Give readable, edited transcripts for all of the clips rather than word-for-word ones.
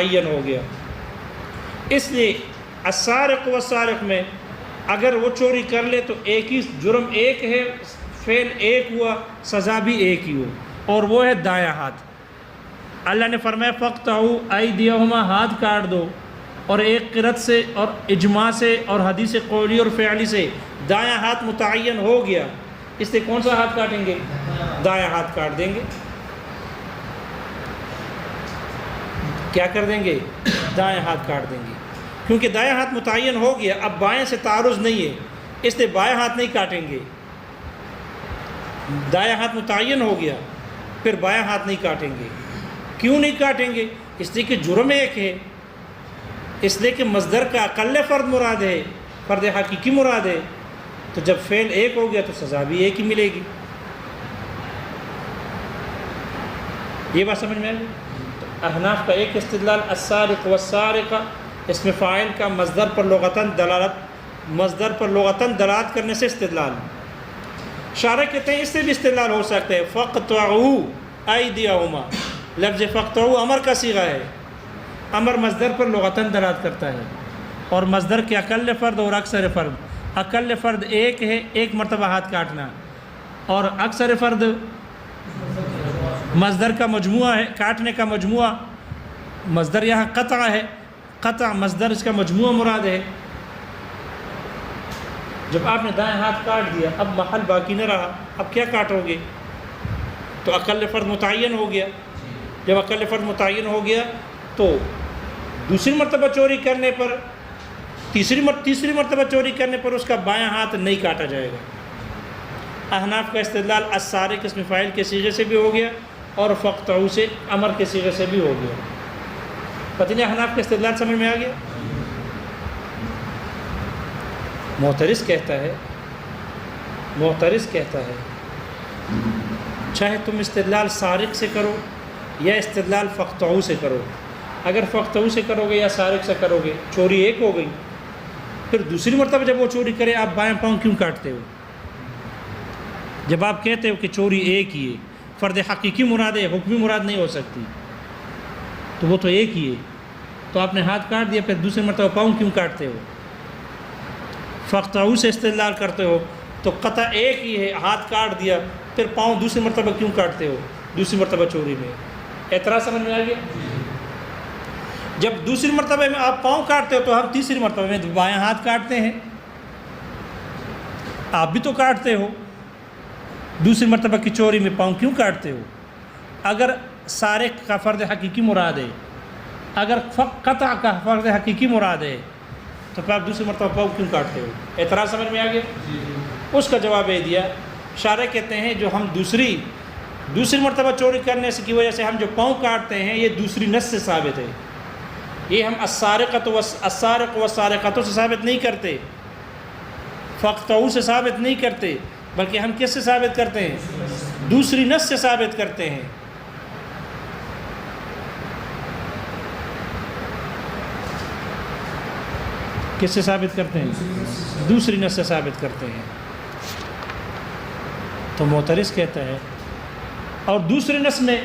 متعین ہو گیا۔ اس لیے السارق والسارق میں اگر وہ چوری کر لے تو ایک ہی جرم ایک ہے، فعل ایک ہوا، سزا بھی ایک ہی ہو، اور وہ ہے دایاں ہاتھ۔ اللہ نے فرمایا فَاقْطَعُوا أَيْدِيَهُمَا، ہاتھ کاٹ دو، اور ایک قرأت سے اور اجماع سے اور حدیث قولی اور فعلی سے دایاں ہاتھ متعین ہو گیا، اس لیے کون سا ہاتھ کاٹیں گے؟ دایاں ہاتھ کاٹ دیں گے۔ کیا کر دیں گے؟ دایاں ہاتھ کاٹ دیں گے، کیونکہ دایاں ہاتھ متعین ہو گیا، اب بائیں سے تعارض نہیں ہے، اس لیے بائیں ہاتھ نہیں کاٹیں گے۔ دایاں ہاتھ متعین ہو گیا، پھر بائیں ہاتھ نہیں کاٹیں گے۔ کیوں نہیں کاٹیں گے؟ اس لیے کہ جرم ایک ہے، اس لیے کہ مصدر کا اقل فرد مراد ہے، فرد حقیقی مراد ہے، تو جب فعل ایک ہو گیا تو سزا بھی ایک ہی ملے گی۔ یہ بات سمجھ میں آئی؟ احناف کا ایک استدلال السارق والسارقہ، اس میں فاعل کا مصدر پر لغتاً دلالت کرنے سے استدلال۔ شارح کہتے ہیں اس سے بھی استدلال ہو سکتا ہے، فَاقْطَعُوا أَيْدِيَهُمَا، لفظ فَاقْطَعُوا امر کا صیغہ ہے، امر مصدر پر لغتاً دلالت کرتا ہے، اور مصدر کے اقل فرد اور اکثر فرد، اقل فرد ایک ہے، ایک مرتبہ ہاتھ کاٹنا، اور اکثر فرد مصدر کا مجموعہ ہے، کاٹنے کا مجموعہ۔ مصدر یہاں قطع ہے، قطع مصدر اس کا مجموعہ مراد ہے۔ جب آپ نے دائیں ہاتھ کاٹ دیا، اب محل باقی نہ رہا، اب کیا کاٹو گے؟ تو اقل فرد متعین ہو گیا۔ جب اقل فرد متعین ہو گیا تو دوسری مرتبہ چوری کرنے پر، تیسری مرتبہ چوری کرنے پر اس کا بایاں ہاتھ نہیں کاٹا جائے گا۔ احناف کا استدلال السارق اسم فاعل کے صیغے سے بھی ہو گیا، اور فَاقْطَعُوا سے امر کے صیغے سے بھی ہو گیا۔ پتہ نہیں احناف کا استدلال سمجھ میں آ گیا؟ معترض کہتا ہے چاہے تم استدلال سارق سے کرو یا استدلال فَاقْطَعُوا سے کرو، اگر فَاقْطَعُوا سے کرو گے یا سارق سے کرو گے، چوری ایک ہو گئی، پھر دوسری مرتبہ جب وہ چوری کرے آپ بائیں پاؤں کیوں کاٹتے ہو؟ جب آپ کہتے ہو کہ چوری ایک ہی ہے، فرد حقیقی مراد ہے، حکمی مراد نہیں ہو سکتی، تو وہ تو ایک ہی ہے، تو آپ نے ہاتھ کاٹ دیا، پھر دوسری مرتبہ پاؤں کیوں کاٹتے ہو؟ فَاقْطَعُوا سے استدلال کرتے ہو تو قطع ایک ہی ہے، ہاتھ کاٹ دیا، پھر پاؤں دوسری مرتبہ کیوں کاٹتے ہو دوسری مرتبہ چوری میں؟ اعتراض سمجھ میں آ گیا؟ جب دوسری مرتبہ میں آپ پاؤں کاٹتے ہو تو ہم تیسری مرتبہ میں بائیں ہاتھ کاٹتے ہیں، آپ بھی تو کاٹتے ہو، دوسری مرتبہ کی چوری میں پاؤں کیوں کاٹتے ہو؟ اگر سارق کا فرد حقیقی مراد ہے، اگر قطع کا فرد حقیقی مراد ہے، تو پھر آپ دوسری مرتبہ پاؤں کیوں کاٹتے ہو؟ اعتراض سمجھ میں آ گیا؟ اس کا جواب یہ دیا، شارح کہتے ہیں جو ہم دوسری مرتبہ چوری کرنے کی وجہ سے ہم جو پاؤں کاٹتے ہیں، یہ دوسری نص سے ثابت ہے، یہ ہم السارق والسارقۃ سے ثابت نہیں کرتے، فَاقْطَعُوا سے ثابت نہیں کرتے، بلکہ ہم کس سے ثابت کرتے ہیں؟ دوسری نص سے ثابت کرتے ہیں۔ کس سے ثابت کرتے ہیں؟ دوسری نص سے ثابت کرتے ہیں۔ تو معترض کہتا ہے، اور دوسری نص میں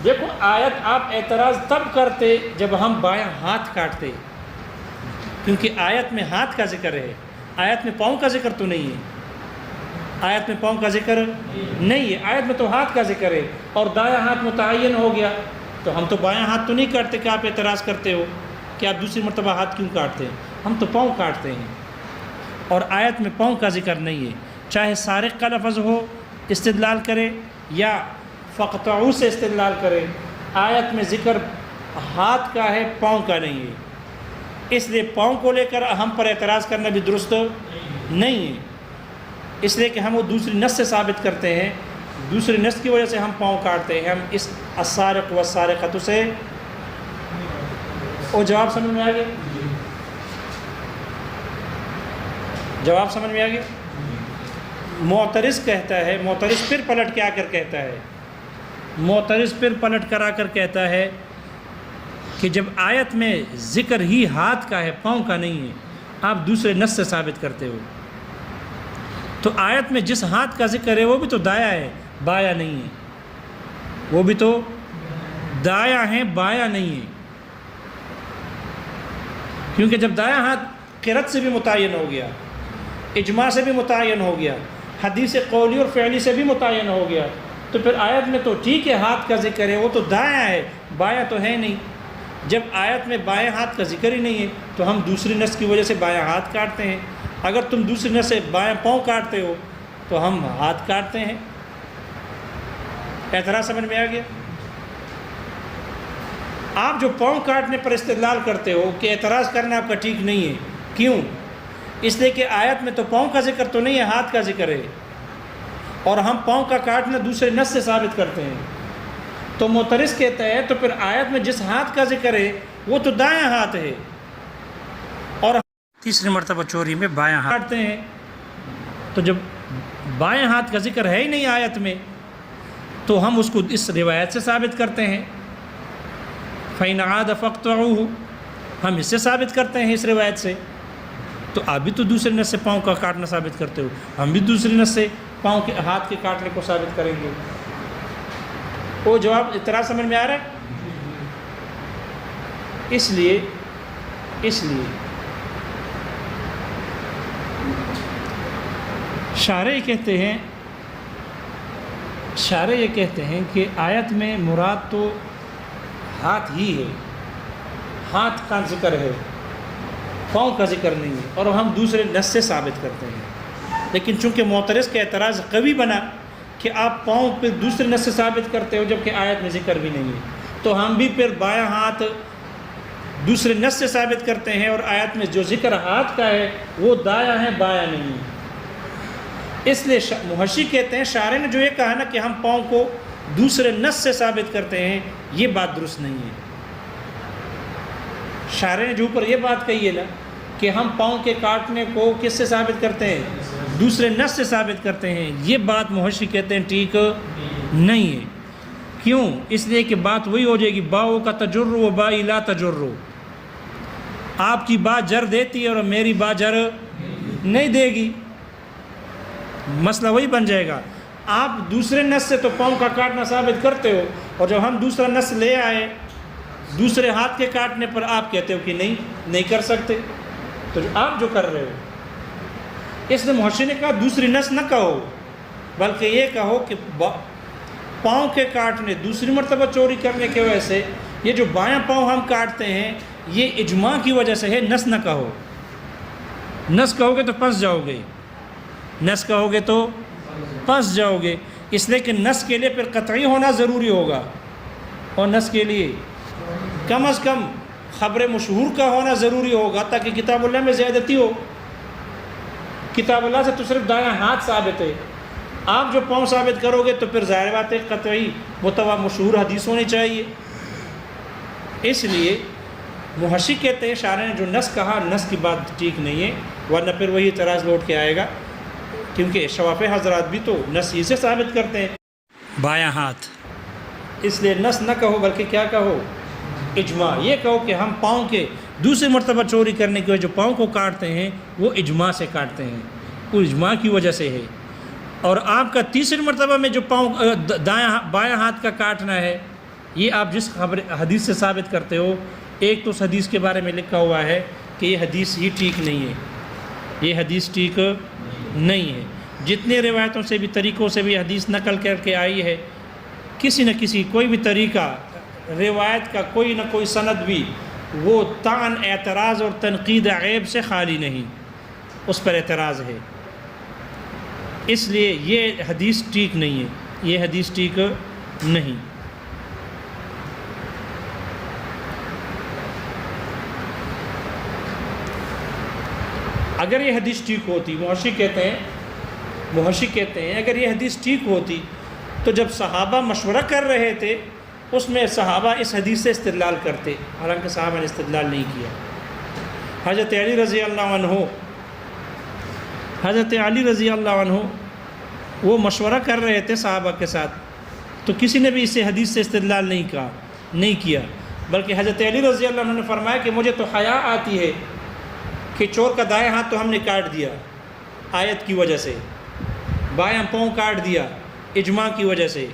دیکھو آیت آپ اعتراض تب کرتے جب ہم بایاں ہاتھ کاٹتے، کیونکہ آیت میں ہاتھ کا ذکر ہے، آیت میں پاؤں کا ذکر تو نہیں ہے، آیت میں پاؤں کا ذکر نہیں ہے، آیت میں تو ہاتھ کا ذکر ہے، اور دایاں ہاتھ متعین ہو گیا، تو ہم تو بایاں ہاتھ تو نہیں کاٹتے کہ آپ اعتراض کرتے ہو کہ آپ دوسری مرتبہ ہاتھ کیوں کاٹتے ہیں، ہم تو پاؤں کاٹتے ہیں، اور آیت میں پاؤں کا ذکر نہیں ہے۔ چاہے سارق کا لفظ ہو استدلال کرے یا فَاقْطَعُوا سے استدلال کرے، آیت میں ذکر ہاتھ کا ہے، پاؤں کا نہیں ہے، اس لیے پاؤں کو لے کر ہم پر اعتراض کرنا بھی درست نہیں ہے، اس لیے کہ ہم وہ دوسری نص سے ثابت کرتے ہیں، دوسری نص کی وجہ سے ہم پاؤں کاٹتے ہیں، ہم اس السارق والسارقۃ سے۔ وہ جواب سمجھ میں آ گیا؟ جواب سمجھ میں آ گیا؟ معترض کہتا ہے، معترض پھر پلٹ کے آ کر کہتا ہے، معترض پھر پلٹ کر آ کر کہتا ہے کہ جب آیت میں ذکر ہی ہاتھ کا ہے، پاؤں کا نہیں ہے، آپ دوسرے نص سے ثابت کرتے ہو، تو آیت میں جس ہاتھ کا ذکر ہے وہ بھی تو دایاں ہے، بایاں نہیں ہے، وہ بھی تو دایاں ہے، بایاں نہیں ہے۔ کیونکہ جب دایاں ہاتھ قرأت سے بھی متعین ہو گیا، اجماع سے بھی متعین ہو گیا، حدیث قولی اور فعلی سے بھی متعین ہو گیا، تو پھر آیت میں تو ٹھیک ہے ہاتھ کا ذکر ہے، وہ تو دایاں ہے، بایاں تو ہے نہیں۔ جب آیت میں بائیں ہاتھ کا ذکر ہی نہیں ہے تو ہم دوسری نس کی وجہ سے بایاں ہاتھ کاٹتے ہیں۔ اگر تم دوسری نس سے بایاں پاؤں کاٹتے ہو تو ہم ہاتھ کاٹتے ہیں۔ اعتراض سمجھ میں آ گیا؟ آپ جو پاؤں کاٹنے پر استدلال کرتے ہو کہ اعتراض کرنا آپ کا ٹھیک نہیں ہے، کیوں؟ اس لیے کہ آیت میں تو پاؤں کا ذکر تو نہیں ہے، ہاتھ کا ذکر ہے، اور ہم پاؤں کا کاٹنا دوسرے نس سے ثابت کرتے ہیں۔ تو معترض کہتا ہے تو پھر آیت میں جس ہاتھ کا ذکر ہے وہ تو دایاں ہاتھ ہے، اور تیسری مرتبہ چوری میں بایاں ہاتھ کاٹتے ہیں۔ تو جب بائیں ہاتھ کا ذکر ہے ہی نہیں آیت میں تو ہم اس کو اس روایت سے ثابت کرتے ہیں۔ فَإِنْ عَادَ فَاقْطَعُوهُ، ہم اس سے ثابت کرتے ہیں، اس روایت سے۔ تو آپ بھی تو دوسرے نس سے پاؤں کا کاٹنا ثابت کرتے ہو، ہم بھی دوسری نس سے پاؤں کے ہاتھ کے کاٹنے کو ثابت کریں گے۔ وہ جواب اعتراض سمجھ میں آ رہا ہے؟ اس لیے شارح یہ کہتے ہیں کہ آیت میں مراد تو ہاتھ ہی ہے، ہاتھ کا ذکر ہے، پاؤں کا ذکر نہیں ہے، اور ہم دوسرے نس سے ثابت کرتے ہیں۔ لیکن چونکہ معترض کا اعتراض قوی بنا کہ آپ پاؤں پہ دوسرے نس سے ثابت کرتے ہو جبکہ آیت میں ذکر بھی نہیں ہے، تو ہم بھی پھر بایاں ہاتھ دوسرے نس سے ثابت کرتے ہیں، اور آیت میں جو ذکر ہاتھ کا ہے وہ دایاں ہے، بایاں نہیں ہے۔ اس لیے محشی کہتے ہیں شارح نے جو یہ کہا نا کہ ہم پاؤں کو دوسرے نس سے ثابت کرتے ہیں، یہ بات درست نہیں ہے۔ شارح نے جو اوپر یہ بات کہی ہے نا کہ ہم پاؤں کے کاٹنے کو کس سے ثابت کرتے ہیں؟ دوسرے نس سے ثابت کرتے ہیں، یہ بات محشی کہتے ہیں ٹھیک نہیں ہے۔ کیوں؟ اس لیے کہ بات وہی ہو جائے گی، باؤ کا تجر و بائی لا تجر، آپ کی بات جر دیتی ہے اور میری بات جر نہیں دے گی، مسئلہ وہی بن جائے گا۔ آپ دوسرے نس سے تو پاؤں کا کاٹنا ثابت کرتے ہو، اور جب ہم دوسرا نس لے آئے دوسرے ہاتھ کے کاٹنے پر آپ کہتے ہو کہ نہیں کر سکتے، تو آپ جو کر رہے ہو، اس نے محشی نے کہا دوسری نس نہ کہو، بلکہ یہ کہو کہ پاؤں کے کاٹنے دوسری مرتبہ چوری کرنے کی وجہ سے یہ جو بایاں پاؤں ہم کاٹتے ہیں یہ اجماع کی وجہ سے ہے، نس نہ کہو۔ نس کہو گے تو پھنس جاؤ گے، نس کہو گے تو پھنس جاؤ گے، اس لیے کہ نس کے لیے پھر قطعی ہونا ضروری ہوگا، اور نس کے لیے کم از کم خبر مشہور کا ہونا ضروری ہوگا تاکہ کتاب اللہ میں زیادتی ہو۔ کتاب اللہ سے تو صرف دایاں ہاتھ ثابت ہے، آپ جو پاؤں ثابت کرو گے تو پھر ظاہر بات ہے قطعی متواتر مشہور حدیث ہونی چاہیے۔ اس لیے محشی کہتے ہیں شارح نے جو نس کہا، نس کی بات ٹھیک نہیں ہے، ورنہ پھر وہی اعتراض لوٹ کے آئے گا، کیونکہ شوافی حضرات بھی تو نس ہی سے ثابت کرتے ہیں بایاں ہاتھ۔ اس لیے نس نہ کہو بلکہ کیا کہو؟ اجماع۔ یہ کہو کہ ہم پاؤں کے دوسری مرتبہ چوری کرنے کی وجہ جو پاؤں کو کاٹتے ہیں وہ اجماع سے کاٹتے ہیں، وہ اجماع کی وجہ سے ہے، اور آپ کا تیسری مرتبہ میں جو پاؤں بایاں ہاتھ کا کاٹنا ہے یہ آپ جس خبر حدیث سے ثابت کرتے ہو، ایک تو اس حدیث کے بارے میں لکھا ہوا ہے کہ یہ حدیث ہی ٹھیک نہیں ہے، یہ حدیث ٹھیک نہیں ہے۔ جتنے روایتوں سے بھی طریقوں سے بھی حدیث نقل کر کے آئی ہے، کسی نہ کسی کوئی بھی طریقہ روایت کا کوئی نہ کوئی سند بھی وہ طعن، اعتراض اور تنقید عیب سے خالی نہیں، اس پر اعتراض ہے۔ اس لیے یہ حدیث ٹھیک نہیں ہے، یہ حدیث ٹھیک نہیں۔ اگر یہ حدیث ٹھیک ہوتی، محشی کہتے ہیں اگر یہ حدیث ٹھیک ہوتی تو جب صحابہ مشورہ کر رہے تھے اس میں صحابہ اس حدیث سے استدلال کرتے، حالانکہ صحابہ نے استدلال نہیں کیا۔ حضرت علی رضی اللہ عنہ وہ مشورہ کر رہے تھے صحابہ کے ساتھ، تو کسی نے بھی اسے حدیث سے استدلال نہیں کیا، بلکہ حضرت علی رضی اللہ عنہ نے فرمایا کہ مجھے تو حیا آتی ہے کہ چور کا دائیں ہاتھ تو ہم نے کاٹ دیا آیت کی وجہ سے، بایاں پاؤں کاٹ دیا اجماع کی وجہ سے،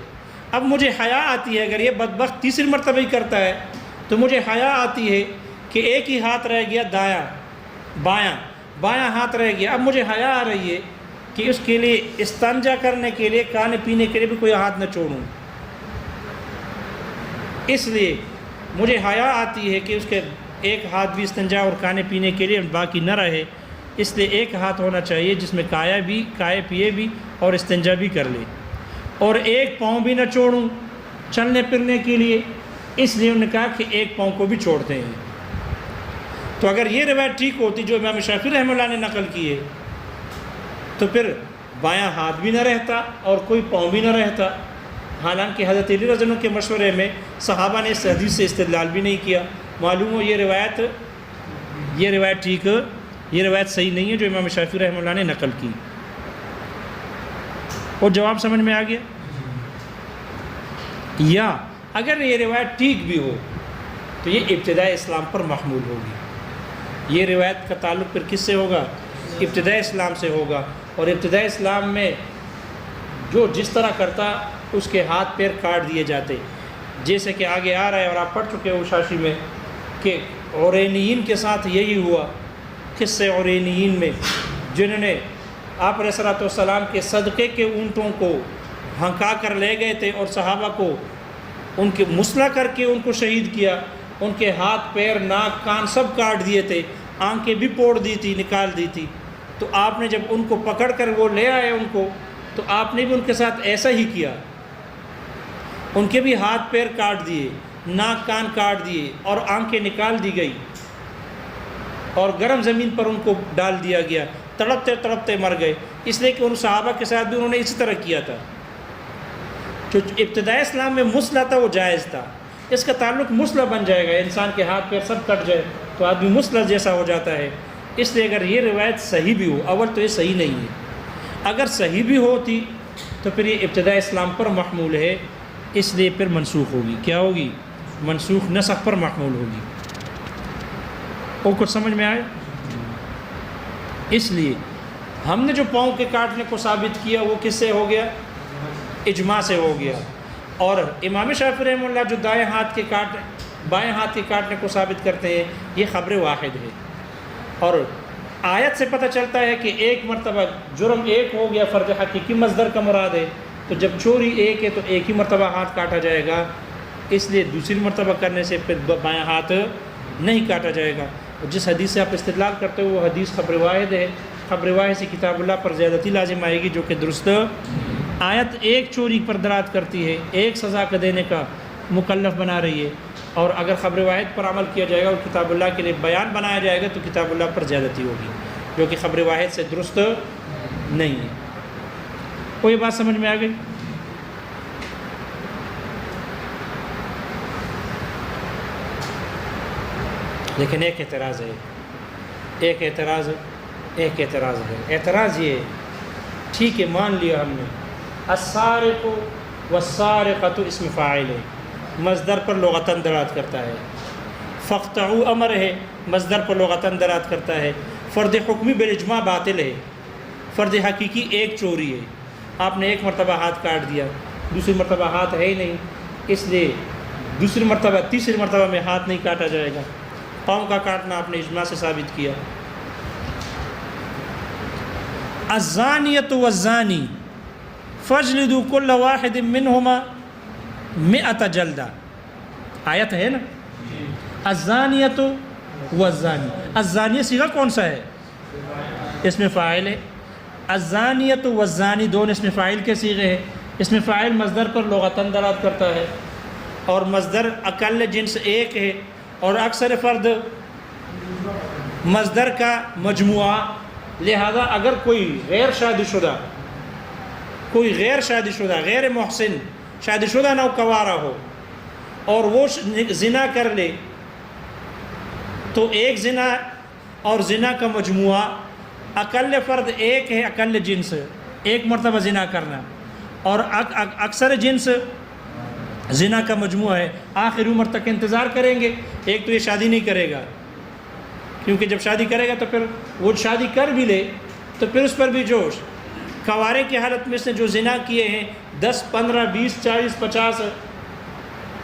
اب مجھے حیا آتی ہے، اگر یہ بدبخت تیسری مرتبہ ہی کرتا ہے تو مجھے حیا آتی ہے کہ ایک ہی ہاتھ رہ گیا دایاں بایاں ہاتھ رہ گیا، اب مجھے حیا آ رہی ہے کہ اس کے لیے استنجا کرنے کے لیے کھانے پینے کے لیے بھی کوئی ہاتھ نہ چھوڑوں، اس لیے مجھے حیا آتی ہے کہ اس کے ایک ہاتھ بھی استنجا اور کھانے پینے کے لیے باقی نہ رہے، اس لیے ایک ہاتھ ہونا چاہیے جس میں کھائے پیے بھی اور استنجا بھی کر لے، اور ایک پاؤں بھی نہ چھوڑوں چلنے پھرنے کے لیے، اس لیے انہوں نے کہا کہ ایک پاؤں کو بھی چھوڑتے ہیں۔ تو اگر یہ روایت ٹھیک ہوتی جو امام شافعی رحمہ اللہ نے نقل کی ہے تو پھر بایاں ہاتھ بھی نہ رہتا اور کوئی پاؤں بھی نہ رہتا، حالانکہ حضرت علی رضی اللہ عنہ کے مشورے میں صحابہ نے اس حدیث سے استدلال بھی نہیں کیا۔ معلوم ہو یہ روایت ٹھیک، یہ روایت صحیح نہیں ہے جو امام شافعی رحمہ اللہ نے نقل کی۔ اور جواب سمجھ میں آ گیا؟ یا اگر یہ روایت ٹھیک بھی ہو تو یہ ابتداء اسلام پر محمول ہوگی۔ یہ روایت کا تعلق پھر کس سے ہوگا؟ ابتداء اسلام سے ہوگا، اور ابتداء اسلام میں جو جس طرح کرتا اس کے ہاتھ پیر کاٹ دیے جاتے، جیسے کہ آگے آ رہا ہے اور آپ پڑھ چکے ہو شاشی میں کہ عرینیین کے ساتھ یہی ہوا، قصے عرینیین میں جنہوں نے آپ علیہ الصلوۃ والسلام کے صدقے کے اونٹوں کو ہنکا کر لے گئے تھے اور صحابہ کو ان کے مسلح کر کے ان کو شہید کیا، ان کے ہاتھ پیر ناک کان سب کاٹ دیے تھے، آنکھیں بھی پوڑ دی تھی، نکال دی تھی۔ تو آپ نے جب ان کو پکڑ کر وہ لے آئے ان کو، تو آپ نے بھی ان کے ساتھ ایسا ہی کیا، ان کے بھی ہاتھ پیر کاٹ دیے، ناک کان کاٹ دیے اور آنکھیں نکال دی گئی، اور گرم زمین پر ان کو ڈال دیا گیا، تڑپتے تڑپتے مر گئے، اس لیے کہ ان صحابہ کے ساتھ بھی انہوں نے اسی طرح کیا تھا۔ جو ابتدائی اسلام میں مسلح تھا وہ جائز تھا، اس کا تعلق مسلح بن جائے گا، انسان کے ہاتھ پیر سب کٹ جائے تو آدمی مسلح جیسا ہو جاتا ہے۔ اس لیے اگر یہ روایت صحیح بھی ہو، اول تو یہ صحیح نہیں ہے، اگر صحیح بھی ہوتی تو پھر یہ ابتدائی اسلام پر محمول ہے، اس لیے پھر منسوخ ہوگی۔ کیا ہوگی؟ منسوخ نسخ پر محمول ہوگی۔ اور کچھ سمجھ میں آئے؟ اس لیے ہم نے جو پاؤں کے کاٹنے کو ثابت کیا وہ کس سے ہو گیا؟ اجماع سے ہو گیا، اور امام شافعی رحمہ اللہ جو بائیں ہاتھ کے کاٹنے کو ثابت کرتے ہیں یہ خبر واحد ہے، اور آیت سے پتہ چلتا ہے کہ ایک مرتبہ جرم ایک ہو گیا، فرد حقیقی مصدر کا مراد ہے، تو جب چوری ایک ہے تو ایک ہی مرتبہ ہاتھ کاٹا جائے گا، اس لیے دوسری مرتبہ کرنے سے پھر بائیں ہاتھ نہیں کاٹا جائے گا۔ اور جس حدیث سے آپ استدلال کرتے ہو وہ حدیث خبر واحد ہے، خبر واحد سے کتاب اللہ پر زیادتی لازم آئے گی، جو کہ درست آیت ایک چوری پر دلالت کرتی ہے، ایک سزا کا دینے کا مکلف بنا رہی ہے، اور اگر خبر واحد پر عمل کیا جائے گا اور کتاب اللہ کے لیے بیان بنایا جائے گا تو کتاب اللہ پر زیادتی ہوگی، جو کہ خبر واحد سے درست نہیں ہے۔ کوئی بات سمجھ میں آ گئی؟ لیکن ایک اعتراض ہے، اعتراض یہ ہے، ٹھیک ہے مان لیا ہم نے السارق والسارقۃ اسم فاعل ہے، مصدر پر لغتاً دلالت کرتا ہے، فاقطعوا امر ہے، مصدر پر لغتاً دلالت کرتا ہے، فرد حکمی بالاجماع باطل ہے، فرد حقیقی ایک چوری ہے، آپ نے ایک مرتبہ ہاتھ کاٹ دیا، دوسری مرتبہ ہاتھ ہے ہی نہیں، اس لیے تیسری مرتبہ میں ہاتھ نہیں کاٹا جائے گا۔ پاؤں کا کاٹنا آپ نے اجماع سے ثابت کیا۔ الزانیۃ والزانی فاجلدوا کل واحد منہما 100 جلدہ، آیت ہے نا، الزانیۃ والزانی، الزانیہ صیغہ کون سا ہے؟ اسم فاعل ہے، الزانیۃ والزانی دونوں اسم فاعل کے صیغے ہیں، اسم فاعل مصدر پر لغتاً دلالت کرتا ہے، اور مصدر اقل جنس ایک ہے، اور اکثر فرد مصدر کا مجموعہ، لہذا اگر کوئی غیر شادی شدہ غیر محسن شادی شدہ نوکوارہ ہو اور وہ زنا کر لے تو ایک زنا اور زنا کا مجموعہ، اقل فرد ایک ہے، اقل جنس ایک مرتبہ زنا کرنا، اور اکثر جنس زنا کا مجموعہ ہے، آخر عمر تک انتظار کریں گے۔ ایک تو یہ شادی نہیں کرے گا، کیونکہ جب شادی کرے گا تو پھر وہ شادی کر بھی لے تو پھر اس پر بھی جو کوارے کی حالت میں سے جو زنا کیے ہیں 10 15 20 40 50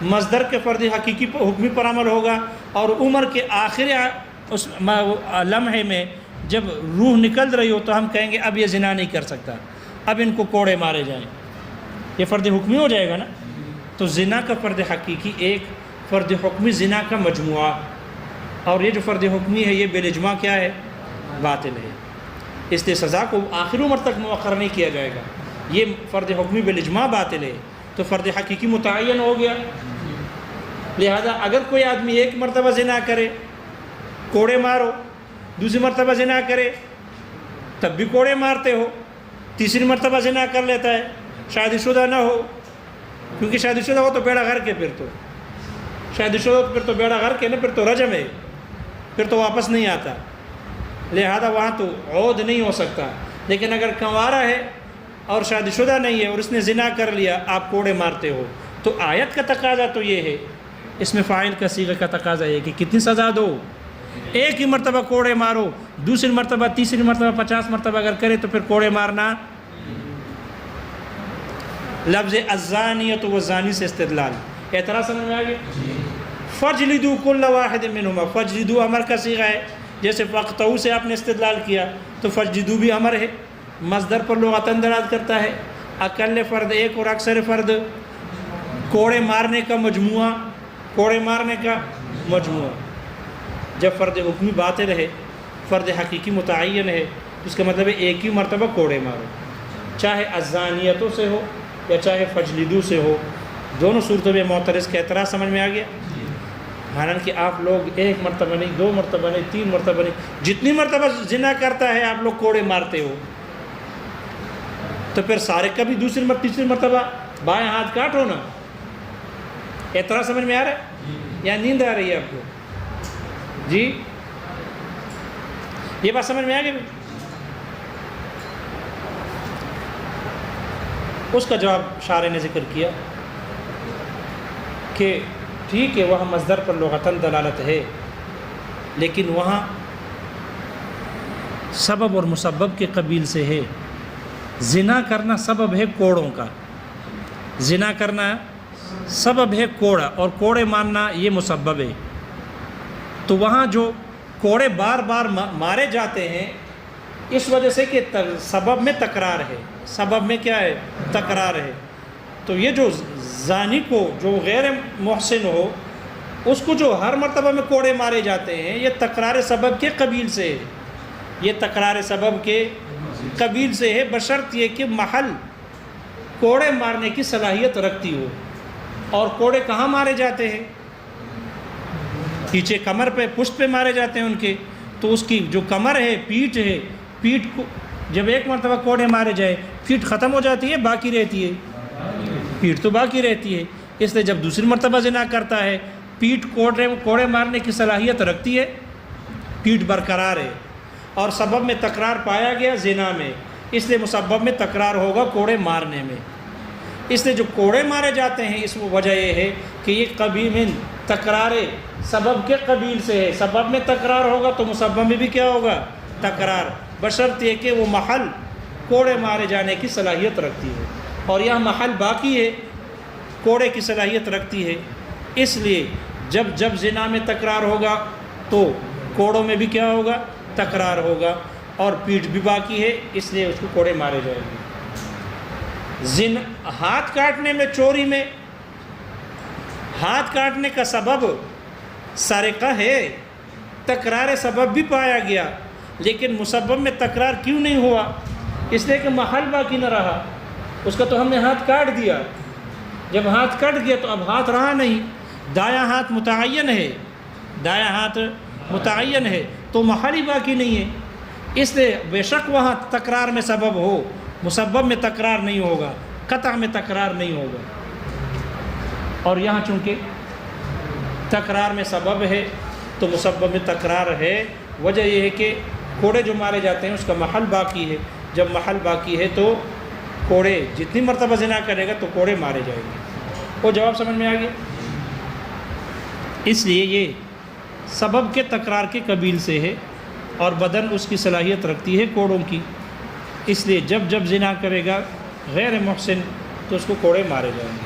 مصدر کے فرد حقیقی حکمی پر عمل ہوگا، اور عمر کے آخری اس لمحے میں جب روح نکل رہی ہو تو ہم کہیں گے اب یہ زنا نہیں کر سکتا، اب ان کو کوڑے مارے جائیں، یہ فرد حکمی ہو جائے گا نا۔ تو زنا کا فرد حقیقی ایک، فرد حکمی زنا کا مجموعہ، اور یہ جو فرد حکمی ہے یہ بالاجماع کیا ہے؟ باطل ہے، اس لیے سزا کو آخر عمر تک مؤخر نہیں کیا جائے گا، یہ فرد حکمی بالاجماع باطل ہے، تو فرد حقیقی متعین ہو گیا۔ لہذا اگر کوئی آدمی ایک مرتبہ زنا کرے کوڑے مارو، دوسری مرتبہ زنا کرے تب بھی کوڑے مارتے ہو، تیسری مرتبہ زنا کر لیتا ہے شادی شدہ نہ ہو، کیونکہ شادی شدہ ہو تو بیڑا غرق کے، پھر تو شادی شدہ ہو پھر تو بیڑا غرق ہے نا، پھر تو رجم ہے، پھر تو واپس نہیں آتا، لہذا وہاں تو عود نہیں ہو سکتا۔ لیکن اگر کنوارا ہے اور شادی شدہ نہیں ہے اور اس نے زنا کر لیا، آپ کوڑے مارتے ہو، تو آیت کا تقاضا تو یہ ہے، اس میں فاعل کا صیغہ کا تقاضا ہے کہ کتنی سزا دو؟ ایک ہی مرتبہ کوڑے مارو، دوسری مرتبہ تیسری مرتبہ 50 مرتبہ اگر کرے تو پھر کوڑے مارنا۔ لفظ الزانیۃ والزانی سے استدلال، اعتراض سمجھ میں آ گیا؟ فجلدوا کل واحد منہما، فجلدوا امر کا صیغہ ہے، جیسے فقطعوا سے آپ نے استدلال کیا تو فجلدوا بھی امر ہے، مصدر پر لغتاً دلالت کرتا ہے، اقل فرد ایک اور اکثر فرد، کوڑے مارنے کا مجموعہ، کوڑے مارنے کا مجموعہ۔ جب فرد حکمی باطل ہے، فرد حقیقی متعین ہے، تو اس کا مطلب ہے ایک ہی مرتبہ کوڑے مارو، چاہے الزانیتوں سے ہو یا چاہے فجلدو سے ہو، دونوں صورتوں میں معترض کا اعتراض سمجھ میں آ گیا۔ حالانکہ آپ لوگ ایک مرتبہ نہیں، دو مرتبہ نہیں، تین مرتبہ نہیں، جتنی مرتبہ زنا کرتا ہے آپ لوگ کوڑے مارتے ہو، تو پھر سارے کبھی دوسری تیسری مرتبہ بائیں ہاتھ کاٹو نا۔ اعتراض سمجھ میں آ رہا ہے یا نیند آ رہی ہے آپ کو؟ جی یہ بات سمجھ میں آ گئی؟ اس کا جواب شارح نے ذکر کیا کہ ٹھیک ہے وہاں مصدر پر لغتاً دلالت ہے، لیکن وہاں سبب اور مسبب کے قبیل سے ہے۔ زنا کرنا سبب ہے کوڑوں کا، زنا کرنا سبب ہے کوڑا، اور کوڑے مارنا یہ مسبب ہے۔ تو وہاں جو کوڑے بار بار مارے جاتے ہیں اس وجہ سے کہ سبب میں تکرار ہے، سبب میں کیا ہے؟ تکرار ہے۔ تو یہ جو زانی کو جو غیر محسن ہو اس کو جو ہر مرتبہ میں کوڑے مارے جاتے ہیں، یہ تکرار سبب کے قبیل سے ہے، یہ تکرار سبب کے قبیل سے ہے، بشرط یہ کہ محل کوڑے مارنے کی صلاحیت رکھتی ہو۔ اور کوڑے کہاں مارے جاتے ہیں؟ پیچھے کمر پہ، پشت پہ مارے جاتے ہیں ان کے، تو اس کی جو کمر ہے، پیٹھ ہے، پیٹھ کو جب ایک مرتبہ کوڑے مارے جائے پیٹھ ختم ہو جاتی ہے، باقی رہتی ہے، پیٹھ تو باقی رہتی ہے۔ اس لیے جب دوسری مرتبہ زنا کرتا ہے پیٹھ کوڑے مارنے کی صلاحیت رکھتی ہے، پیٹھ برقرار ہے، اور سبب میں تکرار پایا گیا زنا میں، اس لیے مسبب میں تکرار ہوگا کوڑے مارنے میں۔ اس لیے جو کوڑے مارے جاتے ہیں اس میں وجہ یہ ہے کہ یہ قبیل من تکرار سبب کے قبیل سے ہے، سبب میں تکرار ہوگا تو مسبب میں بھی کیا ہوگا؟ تکرار، بشرط یہ کہ وہ محل کوڑے مارے جانے کی صلاحیت رکھتی ہے، اور یہاں محل باقی ہے، کوڑے کی صلاحیت رکھتی ہے، اس لیے جب زنا میں تکرار ہوگا تو کوڑوں میں بھی کیا ہوگا؟ تکرار ہوگا، اور پیٹھ بھی باقی ہے، اس لیے اس کو کوڑے مارے جائیں گے۔ ہاتھ کاٹنے میں، چوری میں ہاتھ کاٹنے کا سبب سرقہ ہے، تکرار سبب بھی پایا گیا، لیکن مسبب میں تکرار کیوں نہیں ہوا؟ اس لیے کہ محل باقی نہ رہا، اس کا تو ہم نے ہاتھ کاٹ دیا، جب ہاتھ کٹ گیا تو اب ہاتھ رہا نہیں، دایاں ہاتھ متعین ہے، دایاں ہاتھ متعین ہے تو محل ہی باقی نہیں ہے، اس لیے بے شک وہاں تکرار میں سبب ہو، مسبب میں تکرار نہیں ہوگا، قطع میں تکرار نہیں ہوگا۔ اور یہاں چونکہ تکرار میں سبب ہے تو مسبب میں تکرار ہے، وجہ یہ ہے کہ کوڑے جو مارے جاتے ہیں اس کا محل باقی ہے، جب محل باقی ہے تو کوڑے جتنی مرتبہ زنا کرے گا تو کوڑے مارے جائیں گے۔ وہ جواب سمجھ میں آ گیا؟ اس لیے یہ سبب کے تکرار کے قبیل سے ہے، اور بدن اس کی صلاحیت رکھتی ہے کوڑوں کی، اس لیے جب زنا کرے گا غیر محسن تو اس کو کوڑے مارے جائیں گے۔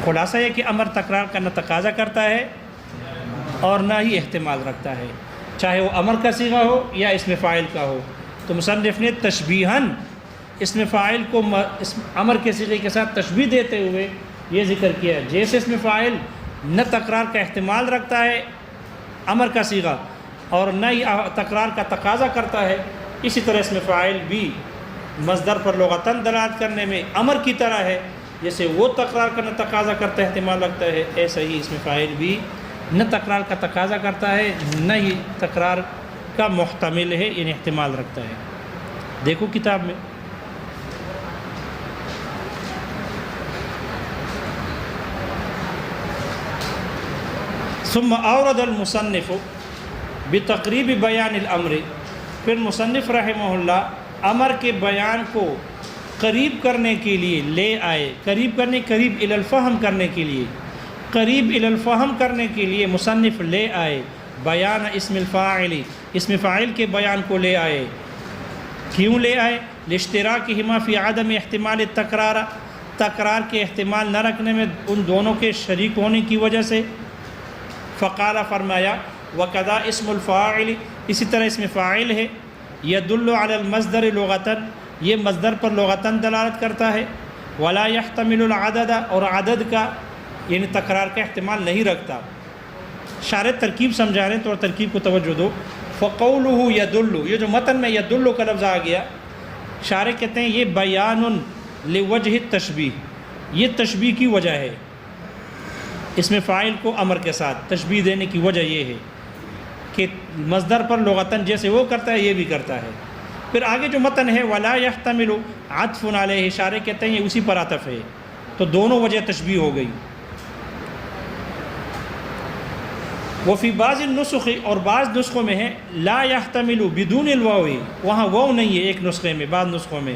خلاصہ یہ کہ امر تکرار کا نہ تقاضا کرتا ہے اور نہ ہی احتمال رکھتا ہے، چاہے وہ امر کا صیغہ ہو یا اسم فاعل کا ہو۔ تو مصنف نے تشبیہاً اسم فاعل کو امر کے صیغے کے ساتھ تشبیہ دیتے ہوئے یہ ذکر کیا ہے، جیسے اسم فاعل نہ تکرار کا احتمال رکھتا ہے امر کا صیغہ اور نہ ہی تکرار کا تقاضا کرتا ہے، اسی طرح اسم فاعل بھی مصدر پر لغتاً دلالت کرنے میں امر کی طرح ہے، جیسے وہ تکرار کا نہ تقاضا کرتا ہے احتمال رکھتا ہے، ایسا ہی اسم فاعل بھی نہ تکرار کا تقاضا کرتا ہے نہ ہی تکرار کا محتمل ہے، یعنی احتمال رکھتا ہے۔ دیکھو کتاب میں ثم اورد المصنف بتقریب بیان الامر، پھر مصنف رحمہ اللہ امر کے بیان کو قریب کرنے کے لیے لے آئے، قریب الی الفہم کرنے کے لیے، قریب الی الفہم کرنے کے لیے مصنف لے آئے بیان اسم الفاعل، اسم فاعل کے بیان کو لے آئے۔ کیوں لے آئے؟ لاشتراکہما فی عدم احتمال التکرار، تکرار کے احتمال نہ رکھنے میں ان دونوں کے شریک ہونے کی وجہ سے۔ فقال فرمایا وکذا اسم الفاعل، اسی طرح اسم فاعل ہے، یدل علی المصدر لغتاً، یہ مصدر پر لغتاً دلالت کرتا ہے، ولا یحتمل العدد، اور عدد کا یعنی تکرار کا احتمال نہیں رکھتا۔ شارح ترکیب سمجھا رہے ہیں تو اور ترکیب کو توجہ دو۔ فقولہ یدل، یہ جو متن میں یدل کا لفظ آ گیا، شارح کہتے ہیں یہ بیان لوجہ التشبیہ، یہ تشبیہ کی وجہ ہے، اسم فاعل کو امر کے ساتھ تشبیہ دینے کی وجہ یہ ہے کہ مصدر پر لغتاً جیسے وہ کرتا ہے یہ بھی کرتا ہے۔ پھر آگے جو متن ہے ولا یحتمل عطف علیہ، شارح کہتے ہیں یہ اسی پر عطف ہے، تو دونوں وجہ تشبیہ ہو گئی۔ وفی بعض النسخ، اور بعض نسخوں میں ہے لا یحتمل بدون الواو، وہاں واو نہیں ہے، ایک نسخے میں بعض نسخوں میں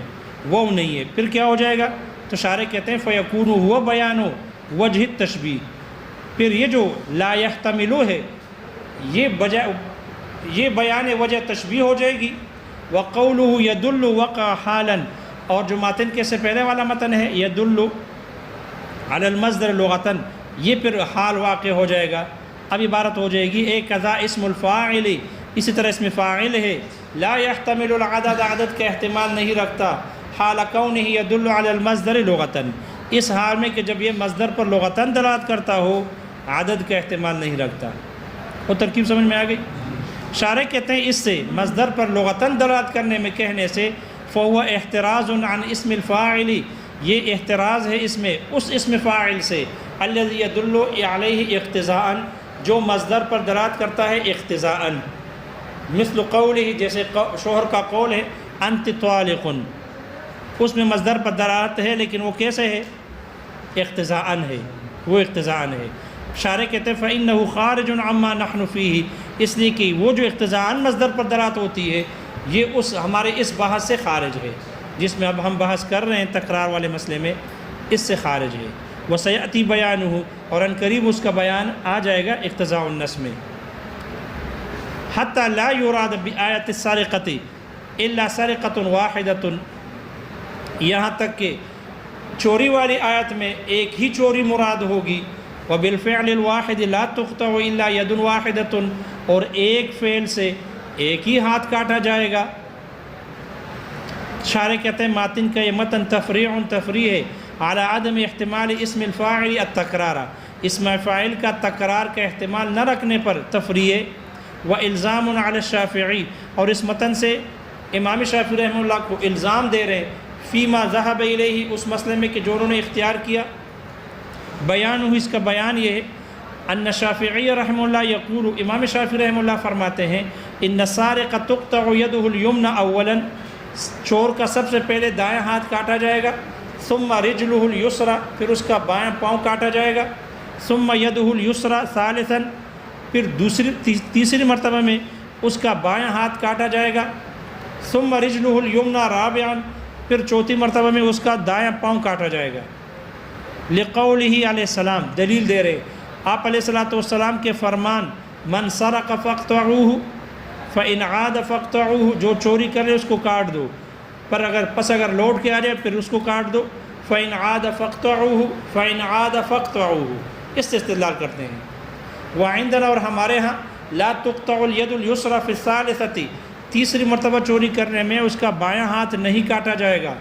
واو نہیں ہے، پھر کیا ہو جائے گا؟ تو شارح کہتے ہیں فیکون ہوا بیان وجہ التشبیہ، پھر یہ جو لا یحتمل ہے یہ بیان وجہ تشبیہ ہو جائے گی۔ وقولہ یدل وقع حالا، اور جو متن کے سے پہلے والا متن ہے یدل علی المصدر لغتاً، یہ پھر حال واقع ہو جائے گا۔ اب عبارت ہو جائے گی ایک قضا اسم الفاعل، اسی طرح اسم فاعل ہے لا یحتمل العدد، عدد کا احتمال نہیں رکھتا، حال کونہ یدل علی المصدر لغتاً، اس حال میں کہ جب یہ مصدر پر لغتاً دلالت کرتا ہو عدد کا احتمال نہیں رکھتا۔ وہ ترکیب سمجھ میں آ گئی؟ شارح کہتے ہیں اس سے مصدر پر لغتاً دلالت کرنے میں کہنے سے فہو احتراز عن اسم الفاعل، یہ احتراز ہے اس میں اس اسم فاعل سے الذی یدل علیہ اقتضاء، جو مصدر پر دلالت کرتا ہے اقتضاء، مثل قولہ، جیسے شوہر کا قول ہے انت طالق، اس میں مصدر پر دلالت ہے لیکن وہ کیسے ہے؟ اقتضاء ہے، وہ اقتضاء ہے۔ شارح کہتے ہیں فإنہ خارج عما نحن فیہ، اس لیے کہ وہ جو اقتضاء مصدر پر دلالت ہوتی ہے یہ ہمارے اس بحث سے خارج ہے، جس میں اب ہم بحث کر رہے ہیں تکرار والے مسئلے میں، اس سے خارج ہے۔ وسیأتی بیانہ، اور ان قریب اس کا بیان آ جائے گا اقتضاء النص میں۔ حتی لا یراد بآیۃ السرقۃ الا سرقۃ واحدۃ، یہاں تک کہ چوری والی آیت میں ایک ہی چوری مراد ہوگی۔ وبالفعل الواحد لا تقطع الا ید واحدۃ، اور ایک فعل سے ایک ہی ہاتھ کاٹا جائے گا۔ شارح کہتے ہیں ماتن کا یہ متن تفریع ہے علی عدم احتمال اسم الفاعل التکرار، اسم فاعل کا تکرار کا احتمال نہ رکھنے پر تفریع ہے۔ والزام علی الشافعی، اور اس متن سے امام شافعی رحمہ اللہ کو الزام دے رہے ہیں فیما ذہب الیہ، اس مسئلے میں کہ جو انہوں نے اختیار کیا۔ بیان ہو، اس کا بیان یہ ہے ان شافعی رحمہ اللہ یقول، امام شافعی رحمہ اللہ فرماتے ہیں ان السارق تقطع یدہ الیمنی اولا، چور کا سب سے پہلے دائیں ہاتھ کاٹا جائے گا، ثم رجلہ الیسری، پھر اس کا بائیں پاؤں کاٹا جائے گا، ثم یدہ الیسری ثالثا، پھر تیسری مرتبہ میں اس کا بائیں ہاتھ کاٹا جائے گا، ثم رجلہ الیمنی رابعا، پھر چوتھی مرتبہ میں اس کا دائیں پاؤں کاٹا جائے گا۔ لقولہ علیہ السلام، دلیل دے رہے آپ علیہ السلام کے فرمان من سرق فاقطعوہ فإن عاد فاقطعوہ، جو چوری کرے اس کو کاٹ دو، پر اگر لوٹ کے آ جائے پھر اس کو کاٹ دو۔ فَإِنْ عَادَ فَاقْطَعُوهُ فَإِنْ عَادَ فَاقْطَعُوهُ، اس سے استدلال کرتے ہیں۔ وَعِنْدَنَا، اور ہمارے ہاں، لا تقطع الید اليسرى فی الثالثۃ، تیسری مرتبہ چوری کرنے میں اس کا بایاں ہاتھ نہیں کاٹا جائے گا،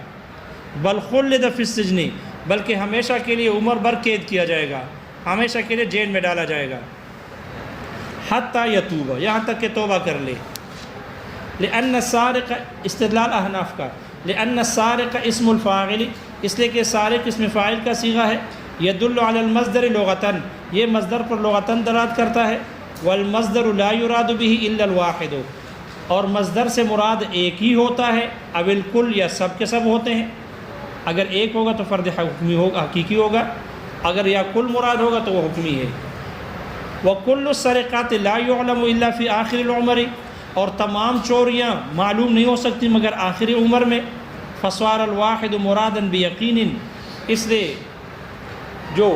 بل خلد فی السجن، بلکہ ہمیشہ کے لیے عمر بھر قید کیا جائے گا، ہمیشہ کے لیے جیل میں ڈالا جائے گا، حتی یتوب، یہاں تک کہ توبہ کر لے۔ لأن السارق، استدلال احناف کا، لأن السارق اسم الفاعل، اس لیے کہ سارق اسم فاعل کا صیغہ ہے، یدل علی المصدر لغتاً، یہ مصدر پر لغتاً دلالت کرتا ہے، والمصدر لا يراد به الا الواحد، اور مصدر سے مراد ایک ہی ہوتا ہے، او الکل، یا سب کے سب ہوتے ہیں، اگر ایک ہوگا تو فرد حکمی ہوگا، حقیقی ہوگا، اگر یا کل مراد ہوگا تو وہ حکمی ہے۔ وَكُلُّ السَّرِقَاتِ لَا يُعْلَمُ إِلَّا فِي آخِرِ الْعُمَرِ، اور تمام چوریاں معلوم نہیں ہو سکتی مگر آخری عمر میں، فَصَارَ الْوَاحِدُ مُرَادًا بِيَقِينٍ، اس لیے جو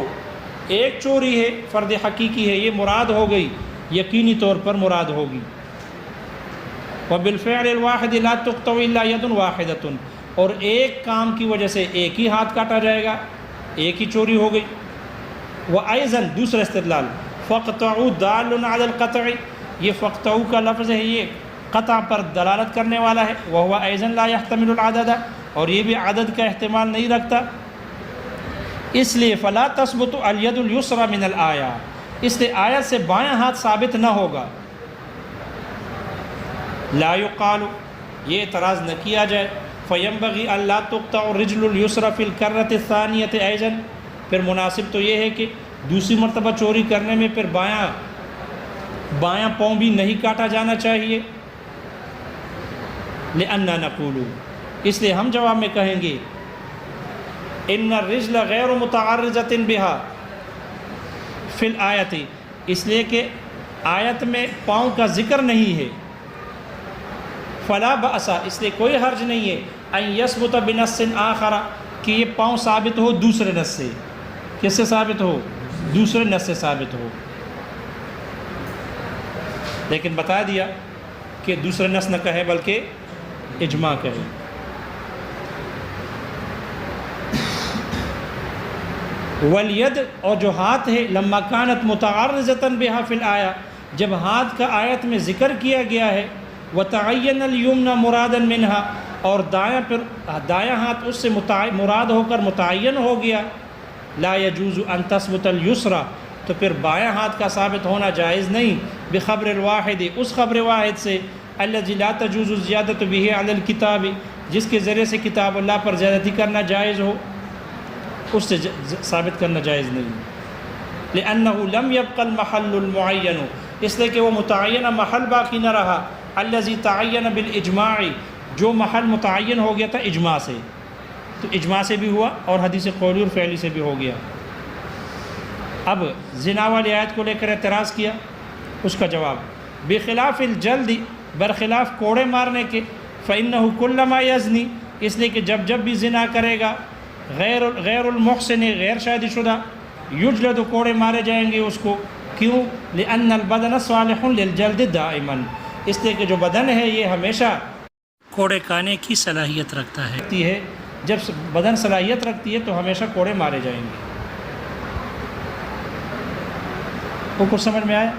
ایک چوری ہے فرد حقیقی ہے، یہ مراد ہو گئی، یقینی طور پر مراد ہوگی۔ وَبِالْفِعْلِ الْوَاحِدِ لَا تُقْطَعُ إِلَّا يَدٌ وَاحِدَةٌ، اور ایک کام کی وجہ سے ایک ہی ہاتھ کاٹا جائے گا، ایک ہی چوری ہو گئی۔ وَأَيْضًا، دوسرا استدلال، فَاقْطَعُوا دَالٌ عَلَى الْقَطْعِ، یہ فَاقْطَعُوا کا لفظ ہے، یہ قطع پر دلالت کرنے والا ہے، وَهُوَ أَيْضًا لَا يَحْتَمِلُ الْعَدَدَ، اور یہ بھی عدد کا احتمال نہیں رکھتا، اس لیے فَلَا تَثْبُتُ الْيَدُ الْيُسْرَى مِنَ الْآيَةِ، اس لیے آیت سے بایاں ہاتھ ثابت نہ ہوگا۔ لا يقال، یہ اعتراض نہ کیا جائے، فَيَنْبَغِي أَنْ لَا تُقْطَعُ الرِّجْلُ الْيُسْرَى فِي الْكَرَّةِ الثَّانِيَةِ أَيْضًا، پھر مناسب تو یہ ہے کہ دوسری مرتبہ چوری کرنے میں پھر بایاں پاؤں بھی نہیں کاٹا جانا چاہیے۔ لِأَنَّا نَقُولُ، اس لیے ہم جواب میں کہیں گے، إِنَّ الرِّجْلَ غَيْرُ مُتَعَرِّضَةٍ بِهَا فِي الْآيَةِ، اس لیے کہ آیت میں پاؤں کا ذکر نہیں ہے، فَلَا بَأْسَ، اس لیے کوئی حرج نہیں ہے، أَن يَثْبُتَ بِنَصٍ آخَرَ، کہ یہ پاؤں ثابت ہو دوسرے نص سے، کس سے ثابت ہو؟ دوسرے نص سے ثابت ہو، لیکن بتا دیا کہ دوسرے نص نہ کہے بلکہ اجماع کہے۔ والید، اور جو ہاتھ ہے، لما کانت متعرضۃ بها فی الآیہ، جب ہاتھ کا آیت میں ذکر کیا گیا ہے، وتعین الیمن مرادا منها، اور دایاں ہاتھ اس سے مراد ہو کر متعین ہو گیا، لا يجوز ان تثبت اليسرى، تو پھر بایاں ہاتھ کا ثابت ہونا جائز نہیں، بخبر الواحد، اس خبر واحد سے، الذي لا تجوز الزیادۃ به علی الکتاب، جس کے ذریعے سے کتاب اللہ پر زیادتی کرنا جائز ہو، اس سے ثابت کرنا جائز نہیں۔ لأنه لم يبق المحل المعین، اس لیے کہ وہ متعینہ محل باقی نہ رہا، الذي تعین بالاجماع، جو محل متعین ہو گیا تھا اجماع سے، تو اجماع سے بھی ہوا اور حدیث قولی اور فعلی سے بھی ہو گیا۔ اب زنا والی آیت کو لے کر اعتراض کیا، اس کا جواب، بخلاف الجلد، برخلاف کوڑے مارنے کے، فإنه كلما يزني، اس لیے کہ جب بھی زنا کرے گا، غیر المحسن، غیر شادی شدہ، یجلد، کوڑے مارے جائیں گے اس کو، کیوں؟ لأن البدن صالح للجلد دائما، اس لیے کہ جو بدن ہے یہ ہمیشہ کوڑے کھانے کی صلاحیت رکھتا ہے، جب بدن صلاحیت رکھتی ہے تو ہمیشہ کوڑے مارے جائیں گے۔ وہ کچھ سمجھ میں آیا؟